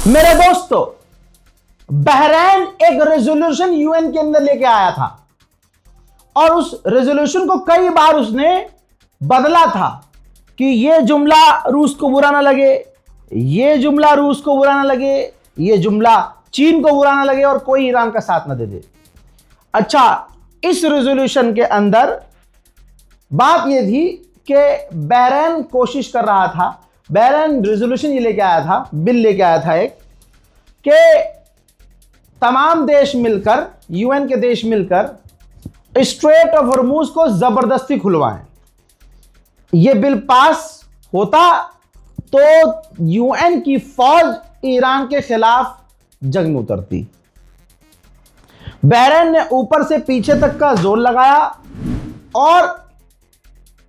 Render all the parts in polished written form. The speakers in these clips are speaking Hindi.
मेरे दोस्तों, बहरैन एक रेजोल्यूशन यूएन के अंदर लेके आया था और उस रेजोल्यूशन को कई बार उसने बदला था कि ये जुमला रूस को बुरा ना लगे, ये जुमला रूस को बुरा ना लगे, ये जुमला चीन को बुरा ना लगे और कोई ईरान का साथ ना दे दे। अच्छा, इस रेजोल्यूशन के अंदर बात यह थी कि बहरैन कोशिश कर रहा था, बहरैन रेजोल्यूशन ये लेके आया था, बिल लेके आया था एक, कि तमाम देश मिलकर, यूएन के देश मिलकर स्ट्रेट ऑफ हॉर्मूज को जबरदस्ती खुलवाएं। यह बिल पास होता तो यूएन की फौज ईरान के खिलाफ जंग में उतरती। बहरैन ने ऊपर से पीछे तक का जोर लगाया और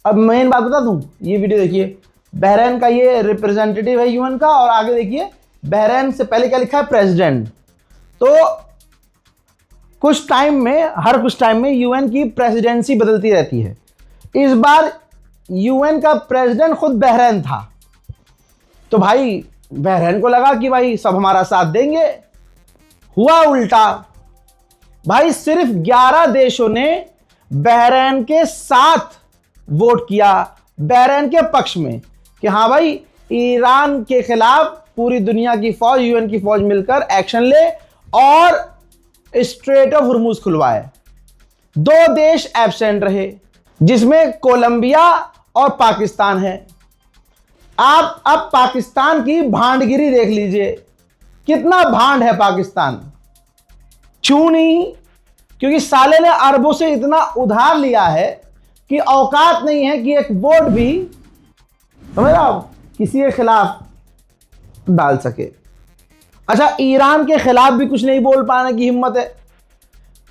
अब मेन बात बता दूं, ये वीडियो देखिए, बहरैन का ये रिप्रेजेंटेटिव है यूएन का और आगे देखिए बहरैन से पहले क्या लिखा है, प्रेसिडेंट। तो कुछ टाइम में, हर कुछ टाइम में यूएन की प्रेसिडेंसी बदलती रहती है। इस बार यूएन का प्रेसिडेंट खुद बहरैन था। तो भाई बहरैन को लगा कि भाई सब हमारा साथ देंगे, हुआ उल्टा। भाई सिर्फ 11 देशों ने बहरैन के साथ वोट किया, बहरैन के पक्ष में, कि हाँ भाई ईरान के खिलाफ पूरी दुनिया की फौज, यूएन की फौज मिलकर एक्शन ले और स्ट्रेट ऑफ हॉर्मूज खुलवाए। 2 देश एब्सेंट रहे, जिसमें कोलंबिया और पाकिस्तान है। आप अब पाकिस्तान की भांडगिरी देख लीजिए, कितना भांड है पाकिस्तान। क्यों नहीं? क्योंकि साले ने अरबों से इतना उधार लिया है कि औकात नहीं है कि एक वोट भी, समझ रहे हो, किसी के खिलाफ डाल सके। अच्छा, ईरान के खिलाफ भी कुछ नहीं बोल पाने की हिम्मत है,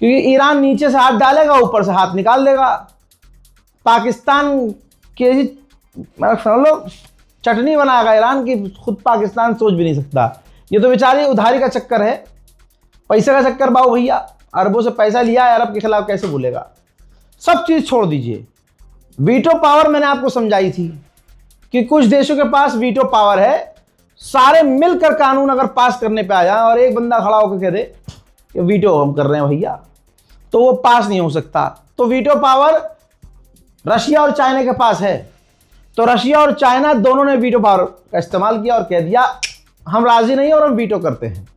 क्योंकि ईरान नीचे से हाथ डालेगा, ऊपर से हाथ निकाल देगा। पाकिस्तान के समझ लो चटनी बनाएगा ईरान की, खुद पाकिस्तान सोच भी नहीं सकता। ये तो बेचारी उधारी का चक्कर है, पैसे का चक्कर। बाबू भैया अरबों से पैसा लिया है, अरब के खिलाफ कैसे बोलेगा? सब चीज छोड़ दीजिए। वीटो पावर मैंने आपको समझाई थी कि कुछ देशों के पास वीटो पावर है, सारे मिलकर कानून अगर पास करने पे आ जाए और एक बंदा खड़ा होकर कह दे कि वीटो हम कर रहे हैं भैया, तो वो पास नहीं हो सकता। तो वीटो पावर रशिया और चाइना के पास है, तो रशिया और चाइना दोनों ने वीटो पावर का इस्तेमाल किया और कह दिया हम राजी नहीं और हम वीटो करते हैं।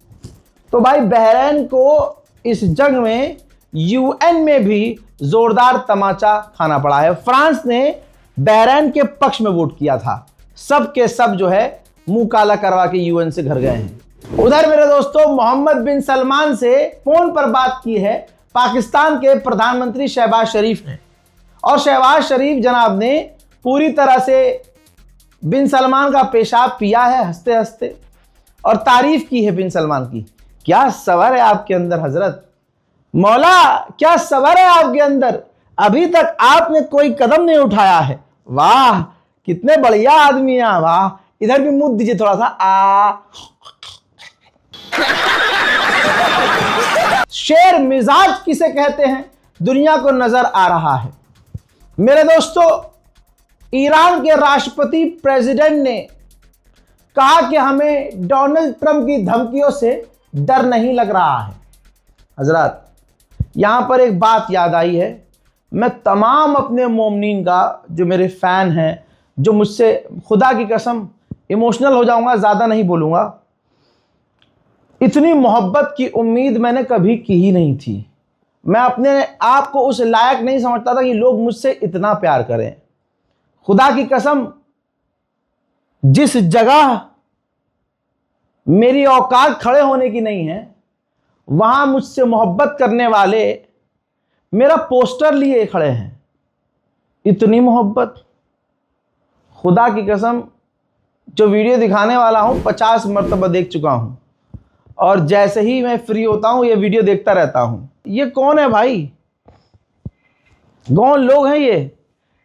तो भाई बहरैन को इस जंग में यूएन में भी जोरदार तमाचा खाना पड़ा है। फ्रांस ने बहरैन के पक्ष में वोट किया था, सब के सब जो है मुंह काला करवा के यूएन से घर गए हैं। उधर मेरे दोस्तों, मोहम्मद बिन सलमान से फोन पर बात की है पाकिस्तान के प्रधानमंत्री शहबाज शरीफ ने, और शहबाज शरीफ जनाब ने पूरी तरह से बिन सलमान का पेशाब पिया है हंसते हंसते, और तारीफ की है बिन सलमान की। क्या सबर है आपके अंदर हजरत, मौला क्या सबर है आपके अंदर, अभी तक आपने कोई कदम नहीं उठाया है। वाह कितने बढ़िया आदमी हैं, वाह। इधर भी मुद्द दीजिए थोड़ा सा, आ शेर मिजाज किसे कहते हैं दुनिया को नजर आ रहा है। मेरे दोस्तों, ईरान के राष्ट्रपति प्रेसिडेंट ने कहा कि हमें डोनाल्ड ट्रंप की धमकियों से डर नहीं लग रहा है। हजरत यहां पर एक बात याद आई है, मैं तमाम अपने मोमिनीन का, जो मेरे फैन हैं, जो मुझसे, खुदा की कसम इमोशनल हो जाऊंगा, ज़्यादा नहीं बोलूँगा, इतनी मोहब्बत की उम्मीद मैंने कभी की ही नहीं थी। मैं अपने आप को उस लायक नहीं समझता था कि लोग मुझसे इतना प्यार करें। खुदा की कसम, जिस जगह मेरी औकात खड़े होने की नहीं है, वहाँ मुझसे मोहब्बत करने वाले मेरा पोस्टर लिए खड़े हैं। इतनी मोहब्बत, खुदा की कसम, जो वीडियो दिखाने वाला हूँ 50 मरतबा देख चुका हूँ, और जैसे ही मैं फ्री होता हूँ ये वीडियो देखता रहता हूँ। ये कौन है भाई, कौन लोग हैं ये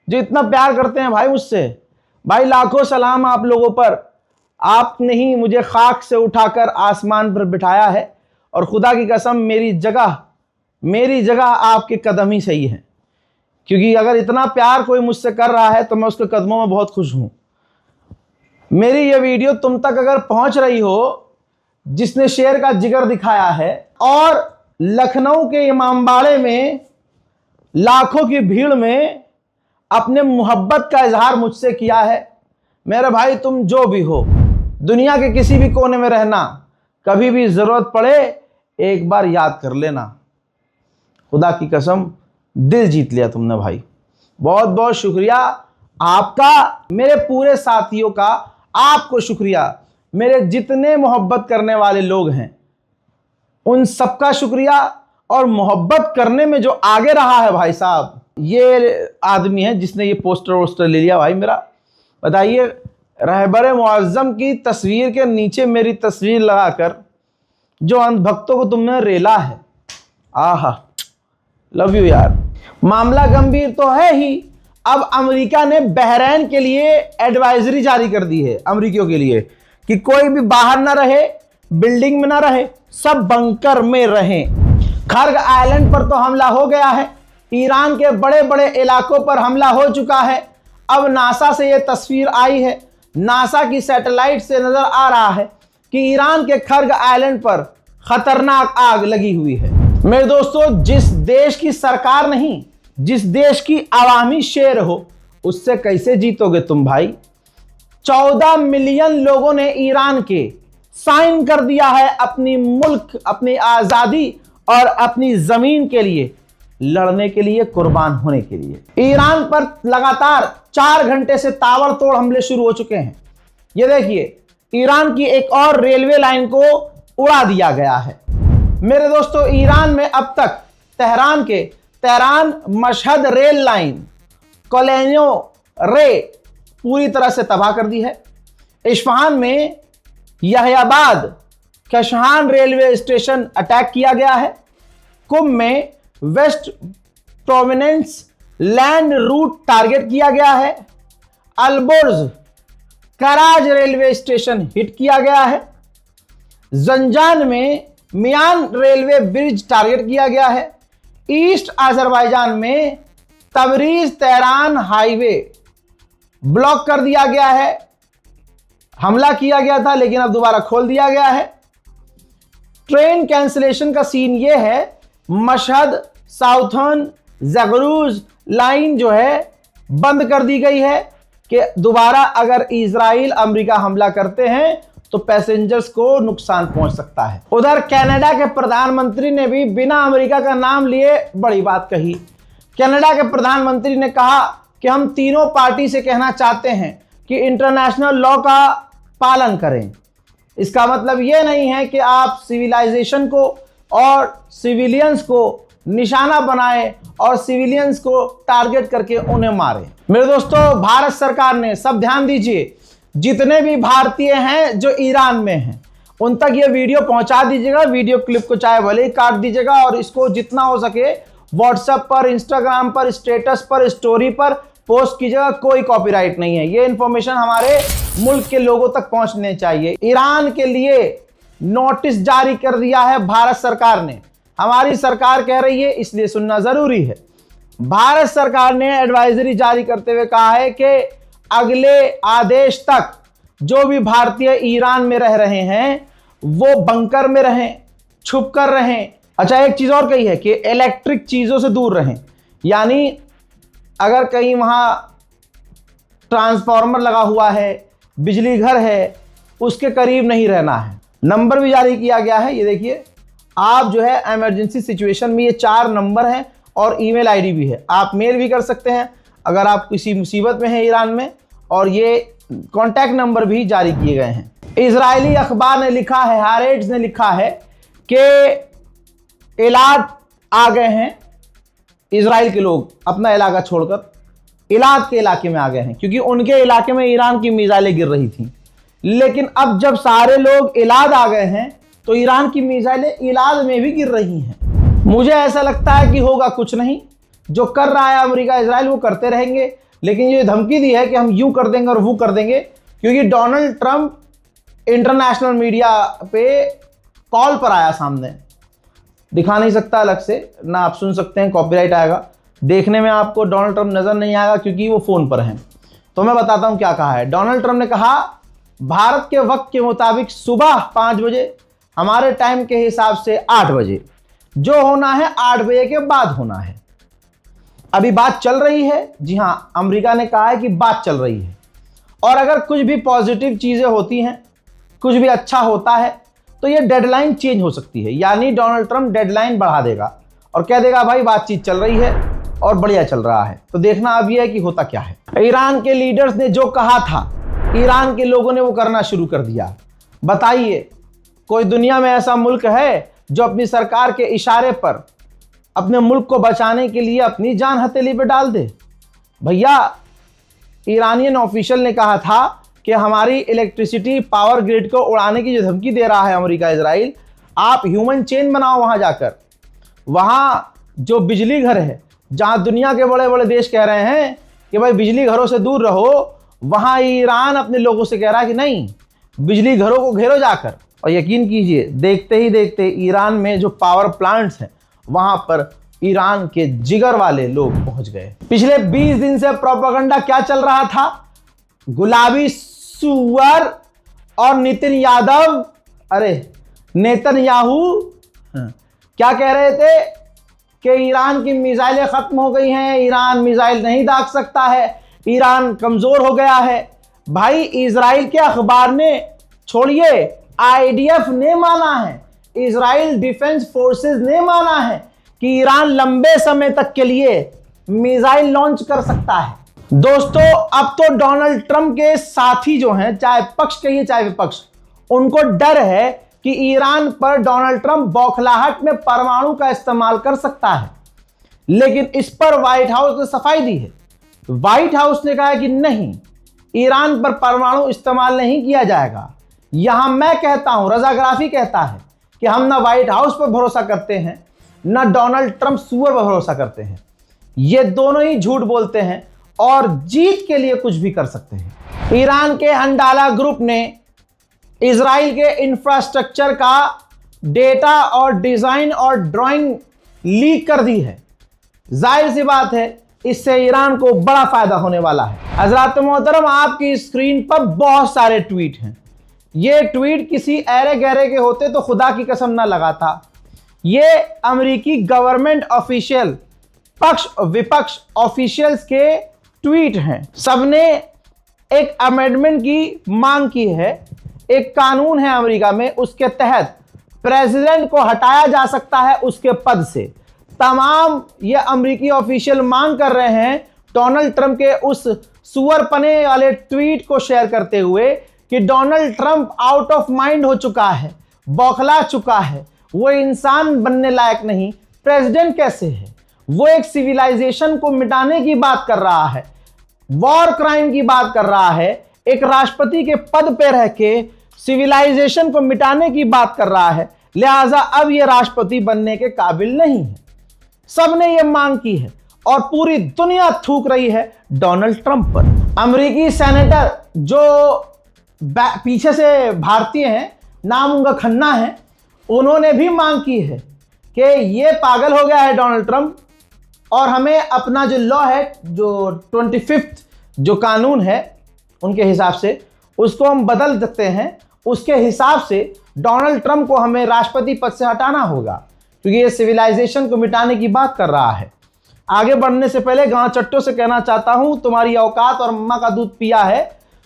जो इतना प्यार करते हैं भाई मुझसे? भाई लाखों सलाम आप लोगों पर, आपने ही मुझे खाक से उठाकर आसमान पर बिठाया है, और खुदा की कसम मेरी जगह आपके कदम ही सही है। क्योंकि अगर इतना प्यार कोई मुझसे कर रहा है तो मैं उसके कदमों में बहुत खुश हूँ। मेरी ये वीडियो तुम तक अगर पहुँच रही हो जिसने शेर का जिगर दिखाया है और लखनऊ के इमामबाड़े में लाखों की भीड़ में अपने मोहब्बत का इजहार मुझसे किया है। मेरे भाई, तुम जो भी हो, दुनिया के किसी भी कोने में रहना, कभी भी जरूरत पड़े एक बार याद कर लेना। खुदा की कसम, दिल जीत लिया तुमने भाई। बहुत बहुत शुक्रिया आपका, मेरे पूरे साथियों का आपको शुक्रिया, मेरे जितने मोहब्बत करने वाले लोग हैं उन सबका शुक्रिया। और मोहब्बत करने में जो आगे रहा है भाई साहब, ये आदमी है जिसने ये पोस्टर वोस्टर ले लिया भाई मेरा। बताइए, रहबर मुअज्जम की तस्वीर के नीचे मेरी तस्वीर लगाकर जो अंधभक्तों को तुमने रेला है, आहा, लव यू यार। मामला गंभीर तो है ही। अब अमेरिका ने बहरीन के लिए एडवाइजरी जारी कर दी है, अमेरिकियों के लिए, कि कोई भी बाहर ना रहे, बिल्डिंग में ना रहे, सब बंकर में रहें। खर्ग आइलैंड पर तो हमला हो गया है, ईरान के बड़े बड़े इलाकों पर हमला हो चुका है। अब नासा से यह तस्वीर आई है, नासा की सैटेलाइट से नजर आ रहा है कि ईरान के खर्ग आइलैंड पर खतरनाक आग लगी हुई है। मेरे दोस्तों, जिस देश की सरकार नहीं, जिस देश की आवामी शेर हो, उससे कैसे जीतोगे तुम भाई। 14 मिलियन लोगों ने ईरान के साइन कर दिया है अपनी मुल्क, अपनी आजादी और अपनी जमीन के लिए लड़ने के लिए, कुर्बान होने के लिए। ईरान पर लगातार 4 घंटे से ताबड़तोड़ हमले शुरू हो चुके हैं। ये देखिए, ईरान की एक और रेलवे लाइन को उड़ा दिया गया है। मेरे दोस्तों, ईरान में अब तक तेहरान मशहद रेल लाइन, कोलेनो रे पूरी तरह से तबाह कर दी है। इस्फहान में Yahyaabad Kashan railway station attack किया गया है। कुम में west province land route target किया गया है। Alborz Karaj railway station hit किया गया है। जंजान में मियान रेलवे ब्रिज टारगेट किया गया है। ईस्ट अजरबैजान में तबरीज तेहरान हाईवे ब्लॉक कर दिया गया है। हमला किया गया था लेकिन अब दोबारा खोल दिया गया है। ट्रेन कैंसिलेशन का सीन यह है, मशहद साउथर्न जगरूज लाइन जो है बंद कर दी गई है कि दोबारा अगर इजराइल अमेरिका हमला करते हैं तो पैसेंजर्स को नुकसान पहुंच सकता है। उधर कनाडा के प्रधानमंत्री ने भी बिना अमेरिका का नाम लिए बड़ी बात कही। कनाडा के प्रधानमंत्री ने कहा कि हम तीनों पार्टी से कहना चाहते हैं कि इंटरनेशनल लॉ का पालन करें। इसका मतलब यह नहीं है कि आप सिविलाइजेशन को और सिविलियंस को निशाना बनाएं और सिविलियंस को टारगेट करके उन्हें मारें। मेरे दोस्तों, भारत सरकार ने, सब ध्यान दीजिए, जितने भी भारतीय हैं जो ईरान में हैं उन तक ये वीडियो पहुंचा दीजिएगा। वीडियो क्लिप को चाहे भले ही काट दीजिएगा और इसको जितना हो सके व्हाट्सएप पर, इंस्टाग्राम पर, स्टेटस पर, स्टोरी पर पोस्ट कीजिएगा। कोई कॉपीराइट नहीं है, ये इंफॉर्मेशन हमारे मुल्क के लोगों तक पहुंचने चाहिए। ईरान के लिए नोटिस जारी कर दिया है भारत सरकार ने। हमारी सरकार कह रही है, इसलिए सुनना जरूरी है। भारत सरकार ने एडवाइजरी जारी करते हुए कहा है कि अगले आदेश तक जो भी भारतीय ईरान में रह रहे हैं वो बंकर में रहें, छुप कर रहें। अच्छा, एक चीज और कही है कि इलेक्ट्रिक चीजों से दूर रहें, यानी अगर कहीं वहां ट्रांसफार्मर लगा हुआ है, बिजली घर है, उसके करीब नहीं रहना है। नंबर भी जारी किया गया है, ये देखिए, आप जो है इमरजेंसी सिचुएशन में ये 4 नंबर हैं और ईमेल आईडी भी है। आप मेल भी कर सकते हैं अगर आप किसी मुसीबत में हैं ईरान में, और ये कॉन्टैक्ट नंबर भी जारी किए गए हैं। इजरायली अखबार ने लिखा है, हारेट्स ने लिखा है कि इलाद आ गए हैं, इजराइल के लोग अपना इलाका छोड़कर इलाद के इलाके में आ गए हैं, क्योंकि उनके इलाके में ईरान की मिसाइलें गिर रही थी। लेकिन अब जब सारे लोग इलाद आ गए हैं तो ईरान की मिसाइलें इलाद में भी गिर रही हैं। मुझे ऐसा लगता है कि होगा कुछ नहीं, जो कर रहा है अमेरिका इजराइल वो करते रहेंगे, लेकिन ये धमकी दी है कि हम यूं कर देंगे और वो कर देंगे, क्योंकि डोनाल्ड ट्रंप इंटरनेशनल मीडिया पे कॉल पर आया सामने। दिखा नहीं सकता अलग से ना, आप सुन सकते हैं, कॉपीराइट आएगा। देखने में आपको डोनाल्ड ट्रंप नजर नहीं आएगा क्योंकि वो फोन पर हैं। तो मैं बताता हूं क्या कहा है। डोनाल्ड ट्रंप ने कहा, भारत के वक्त के मुताबिक सुबह 5 बजे हमारे टाइम के हिसाब से 8 बजे। जो होना है 8 बजे के बाद होना है। अभी बात चल रही है, जी हां, अमेरिका ने कहा है कि बात चल रही है, और अगर कुछ भी पॉजिटिव चीजें होती हैं, कुछ भी अच्छा होता है, तो ये डेडलाइन चेंज हो सकती है। यानी डोनाल्ड ट्रंप डेडलाइन बढ़ा देगा और कह देगा भाई बातचीत चल रही है और बढ़िया चल रहा है। तो देखना अब यह है कि होता क्या है। ईरान के लीडर्स ने जो कहा था, ईरान के लोगों ने वो करना शुरू कर दिया। बताइए, कोई दुनिया में ऐसा मुल्क है जो अपनी सरकार के इशारे पर अपने मुल्क को बचाने के लिए अपनी जान हथेली पे डाल दे? भैया, ईरानियन ऑफिशियल ने कहा था कि हमारी इलेक्ट्रिसिटी पावर ग्रिड को उड़ाने की जो धमकी दे रहा है अमेरिका इजराइल, आप ह्यूमन चेन बनाओ वहां जाकर। वहां जो बिजली घर है, जहां दुनिया के बड़े बड़े देश कह रहे हैं कि भाई बिजली घरों से दूर रहो, वहां ईरान अपने लोगों से कह रहा है कि नहीं, बिजली घरों को घेरो जाकर। और यकीन कीजिए, देखते ही देखते ईरान में जो पावर प्लांट्स हैं वहां पर ईरान के जिगर वाले लोग पहुंच गए। पिछले 20 दिन से प्रोपेगेंडा क्या चल रहा था? गुलाबी सुअर और नितिन यादव, अरे नेतन्याहू क्या कह रहे थे कि ईरान की मिसाइलें खत्म हो गई हैं, ईरान मिसाइल नहीं दाग सकता है, ईरान कमजोर हो गया है। भाई, इजराइल के अखबार ने, छोड़िए, आईडीएफ ने माना है, इजराइल डिफेंस फोर्सेस ने माना है कि ईरान लंबे समय तक के लिए मिसाइल लॉन्च कर सकता है। दोस्तों, अब तो डोनाल्ड ट्रंप के साथी जो हैं, चाहे पक्ष कहिए चाहे विपक्ष, उनको डर है कि ईरान पर डोनाल्ड ट्रंप बौखलाहट में परमाणु का इस्तेमाल कर सकता है। लेकिन इस पर व्हाइट हाउस ने सफाई दी है। व्हाइट हाउस ने कहा है कि नहीं, ईरान पर परमाणु इस्तेमाल नहीं किया जाएगा। यहां मैं कहता हूं, रजा गराफी कहता है कि हम ना व्हाइट हाउस पर भरोसा करते हैं, ना डोनाल्ड ट्रंप सुअर पर भरोसा करते हैं। ये दोनों ही झूठ बोलते हैं और जीत के लिए कुछ भी कर सकते हैं। ईरान के अंडाला ग्रुप ने इजराइल के इंफ्रास्ट्रक्चर का डेटा और डिजाइन और ड्राइंग लीक कर दी है। जाहिर सी बात है, इससे ईरान को बड़ा फायदा होने वाला है। हजरात मोहतरम, आपकी स्क्रीन पर बहुत सारे ट्वीट हैं। ये ट्वीट किसी ऐरे गहरे के होते तो खुदा की कसम ना लगाता। ये अमेरिकी गवर्नमेंट ऑफिशियल, पक्ष विपक्ष ऑफिशियल्स के ट्वीट हैं। सबने एक अमेंडमेंट की मांग की है। एक कानून है अमेरिका में, उसके तहत प्रेसिडेंट को हटाया जा सकता है उसके पद से। तमाम ये अमेरिकी ऑफिशियल मांग कर रहे हैं डोनाल्ड ट्रंप के उस सुअरपने वाले ट्वीट को शेयर करते हुए कि Donald Trump out of mind हो चुका है, बौखला चुका है, वो इंसान बनने लायक नहीं, प्रेसिडेंट कैसे है? वो एक सिविलाइजेशन को मिटाने की बात कर रहा है, वॉर क्राइम की बात कर रहा है, एक राष्ट्रपति के पद पे रह के सिविलाइजेशन को मिटाने की बात कर रहा है। लिहाजा अब ये राष्ट्रपति बनने के काबिल नहीं है। सबने ये मांग की है और पूरी दुनिया थूक रही है डोनाल्ड ट्रंप पर। अमेरिकी सेनेटर जो पीछे से भारतीय हैं, नाम उनका खन्ना है, उन्होंने भी मांग की है कि ये पागल हो गया है डोनाल्ड ट्रंप और हमें अपना जो लॉ है, जो 25th जो कानून है उनके हिसाब से, उसको हम बदल सकते हैं। उसके हिसाब से डोनाल्ड ट्रंप को हमें राष्ट्रपति पद से हटाना होगा, क्योंकि ये सिविलाइजेशन को मिटाने की बात कर रहा है। आगे बढ़ने से पहले गांव चट्टों से कहना चाहता हूं, तुम्हारी औकात और अम्मा का दूध पिया है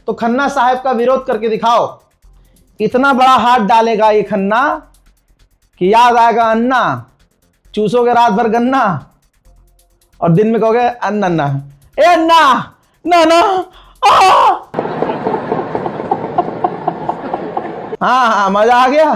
तो खन्ना साहब का विरोध करके दिखाओ। इतना बड़ा हाथ डालेगा ये खन्ना कि याद आएगा अन्ना, चूसोगे रात भर गन्ना और दिन में कहोगे अन्ना अन्ना, ए अन्ना ना ना। हाँ, मजा आ गया।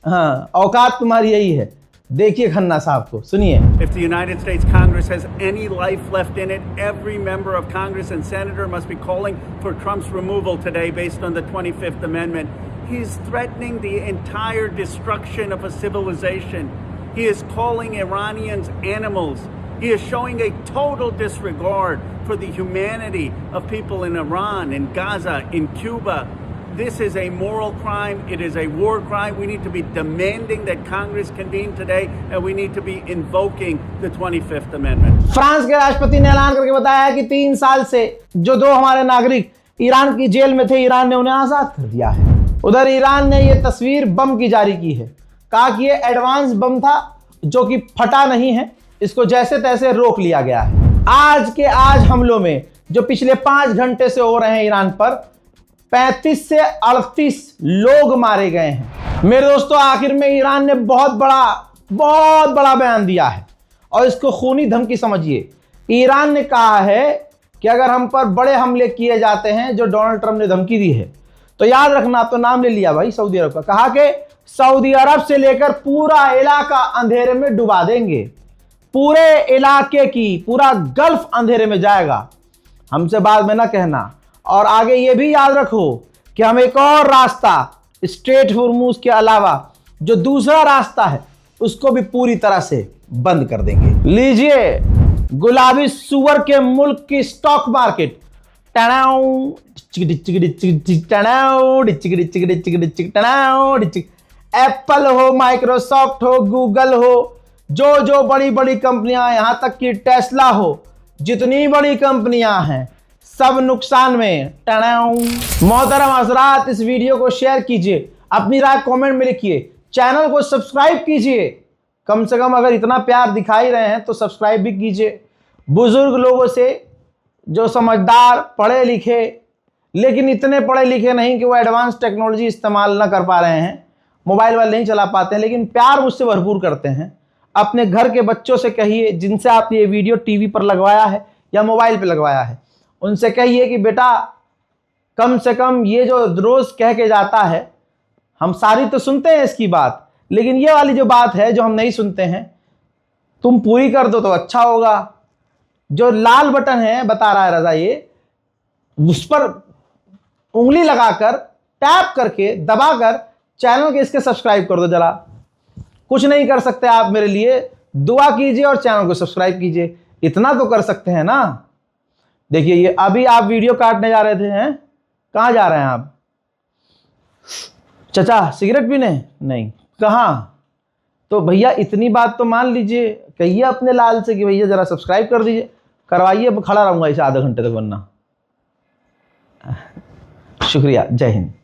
हाँ, औकात तुम्हारी यही है। देखिए खन्ना साहब को, सुनिए। If the United States Congress has any life left in it, every member of Congress and senator must be calling for Trump's removal today based on the 25th Amendment. He is threatening the entire destruction of a civilization. He is calling Iranians animals. He is showing a total disregard for the humanity of people in Iran, in Gaza, in Cuba. This is a moral crime. It is a war crime. We need to be demanding that Congress convene today, and we need to be invoking the 25th Amendment. France के राष्ट्रपति ने ऐलान करके बताया है कि 3 साल से जो 2 हमारे नागरिक ईरान की जेल में थे, ईरान ने उन्हें आजाद कर दिया है। उधर ईरान ने ये तस्वीर बम की जारी की है, कहा कि ये एडवांस बम था जो कि फटा नहीं है, इसको जैसे तैसे रोक लिया गया है। आज के आज हमलों में जो पिछले 5 घंटे से हो रहे हैं ईरान पर, 35 से 38 लोग मारे गए हैं। मेरे दोस्तों, आखिर में ईरान ने बहुत बड़ा बयान दिया है और इसको खूनी धमकी समझिए। ईरान ने कहा है कि अगर हम पर बड़े हमले किए जाते हैं जो डोनाल्ड ट्रंप ने धमकी दी है, तो याद रखना, तो नाम ले लिया भाई सऊदी अरब का, कहा कि सऊदी अरब से लेकर पूरा इलाका अंधेरे में डुबा देंगे, पूरे इलाके की पूरा गल्फ अंधेरे में जाएगा, हमसे बाद में ना कहना। और आगे ये भी याद रखो कि हम एक और रास्ता स्ट्रेट हुर्मुज के अलावा जो दूसरा रास्ता है उसको भी पूरी तरह से बंद कर देंगे। लीजिए, गुलाबी सुअर के मुल्क की स्टॉक मार्केट एप्पल हो, माइक्रोसॉफ्ट हो, गूगल हो, जो बड़ी बड़ी कंपनियां, यहां तक कि टेस्ला हो, जितनी बड़ी कंपनियां हैं सब नुकसान में। मोहतरम हजरात, इस वीडियो को शेयर कीजिए, अपनी राय कमेंट में लिखिए, चैनल को सब्सक्राइब कीजिए, कम से कम अगर इतना प्यार दिखा ही रहे हैं तो सब्सक्राइब भी कीजिए। बुजुर्ग लोगों से, जो समझदार, पढ़े लिखे, लेकिन इतने पढ़े लिखे नहीं कि वो एडवांस टेक्नोलॉजी इस्तेमाल ना कर पा रहे हैं, मोबाइल वाले नहीं चला पाते हैं, लेकिन प्यार मुझसे भरपूर करते हैं, अपने घर के बच्चों से कहिए, जिनसे आप ये वीडियो टीवी पर लगवाया है या मोबाइल पे लगवाया है, उनसे कहिए कि बेटा कम से कम ये जो रोज कह के जाता है, हम सारी तो सुनते हैं इसकी बात, लेकिन ये वाली जो बात है जो हम नहीं सुनते हैं, तुम पूरी कर दो तो अच्छा होगा। जो लाल बटन है, बता रहा है रजा, ये उस पर उंगली लगाकर, टैप करके, दबाकर चैनल के इसके सब्सक्राइब कर दो जरा। कुछ नहीं कर सकते आप मेरे लिए, दुआ कीजिए और चैनल को सब्सक्राइब कीजिए, इतना तो कर सकते हैं ना। देखिए, ये अभी आप वीडियो काटने जा रहे थे, हैं कहाँ जा रहे हैं आप? चाचा सिगरेट पीने? नहीं, कहाँ? तो भैया इतनी बात तो मान लीजिए, कहिए अपने लाल से कि भैया जरा सब्सक्राइब कर दीजिए, करवाइए, खड़ा रहूंगा इसे आधे घंटे तक, वरना। शुक्रिया, जय हिंद।